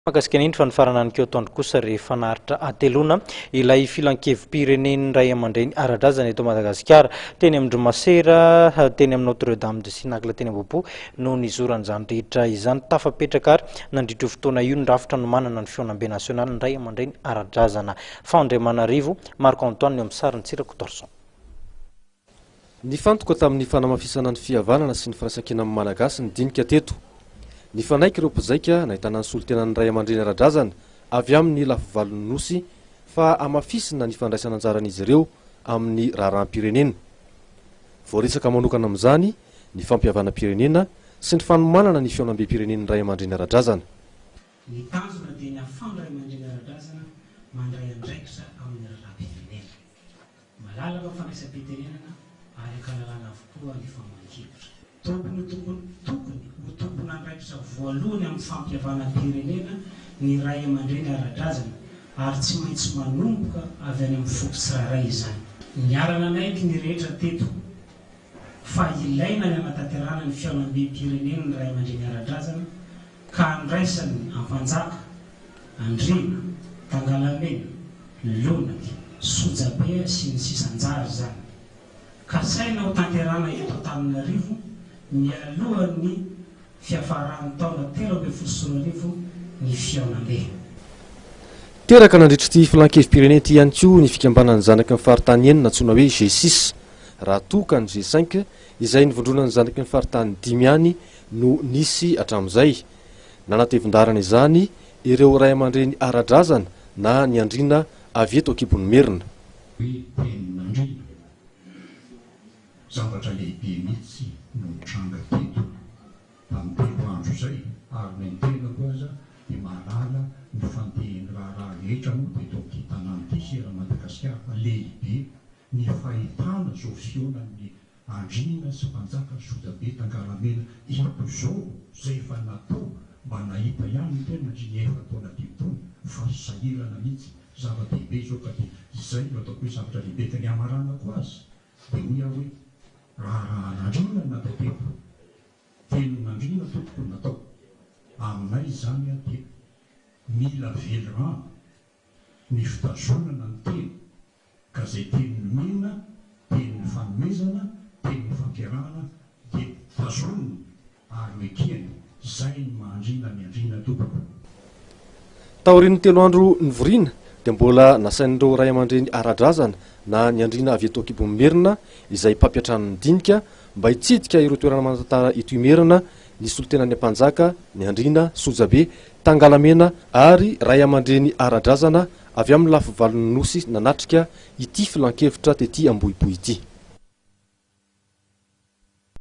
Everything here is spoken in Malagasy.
Makasikan'iny fa nifarana ny Kyotoandro kosa rehefa naharitra atelona ilay filankevi-pirenen'ny ray aman-dreny ara-drazana eto Madagasikara teny Andriamasera teny amin'ny Notre-Dame de Sinakla teny Ambohipo no nizoran'izany rehetra izany tafapetraka ary nandritra io fotoana io nirafitra no manana ny feonam-be nasionaly ny ray aman-dreny ara-drazana Fandriamanarivo Marc Antoine amin'ny sariny Tsirako Torson. Nifantoka tamin'ny fanamafisana ny fihavanana sy ny firaisan-kina amin'ny Malagasy ny dinika teto. Ny fanaiky ireo mpizaika nahitana ny solotenan'ny ray aman-dreny ara-drazana avy amin'ny lafy valon'ny nosy fa amafisina ny fandraisana anjaran'izy ireo amin'ny raharaham-pirenena. Voaresaka manokana amin'izany ny fampihavana-pirenena sy ny fanomanana ny feonam-be-pirenen'ny ray aman-dreny ara-drazana. Ny tanjona dia ny ahafahan'ny ray aman-dreny ara-drazana mandray andraikitra amin'ny raharaham-pirenena. Malalaka fandraisam-pitenenana ary ankalalana avokoa ny famankivotra. Tokony ho tompona andraikitra voalohany amin'ny fampihavana-pirenena ny ray aman-dreny ara-drazana ary tsy maintsy manomboka avy any amin'ny foko tsirairay izany. Niarana anaiky ny rehetra teto fa ilaina ny hanatanterahana ny fihaonam-be-pirenena ny ray aman-dreny ara-drazana ka andraisany ampanjaka, andrina, tangalamena, lonaky, sojabe sy ny sisanjara zany. Ka saina ho tanterahana eto Antananarivo mialohan'ny fiafarany taona 13 ny fihaonam-be. Teraka nandritra ity filankevi-pirenena ity ihany koa ny fikambanan'ny zanaky ny faritany enina antsoina hoe G6 raha toa ka ny G5 izay nivondronan'ny zanaky ny faritany 5 ihany no nisy hatramin'izay. Nanatevin-darana izany ireo ray aman-dreny ara-drazana na ny andrina avy eto Akibon'ny Merina. Zavatra lehibe mihitsy no mitranga teto tamin'ny telo andro izay ary ny tenako aza dia mahalala ny fandehan'ny raharaha rehetra moa teto amin'ity tanàna ity sy eran'i Madagasikara lehibe ny fahitana zao fihaonan'ny andrina sy mpanjaka sojabe tangalamena ito zao izay efa natao mba nahita ihany ny tena ny efa taona dimpony fa sahirana mihitsy zava-dehibe zao ka dia izay no ataoko hoe zavatra lehibe teny amaranako azy dia hoy aho hoe raha nandrina natao teto tenin'andrina tokony natao aminay izany a dia mila velorana ny fitazonana ny teny ka izay tenin'ny mena tenin'ny fanomezana tenin'ny fampiarahana dia tazonina ary mekeny izay ny mahandrina ny andrina tompoko. Taorian'ny 3 andro nivoriana dia mbola nasain'ireo ray aman-dreny ara-drazana na ny andrina avy eto Akibon'ny Merina izay mpampiatran'ny dinika mba hitsidika ireo toerana manatantara ito Merina ny solotenan'ny mpanjaka, ny andrina, sojabe, tangalamena ary ray aman-dreny ara-drazana avy amin'ny lafy valon'ny nosy nanatrika ity filan-kevitra tety Ambohipo ity.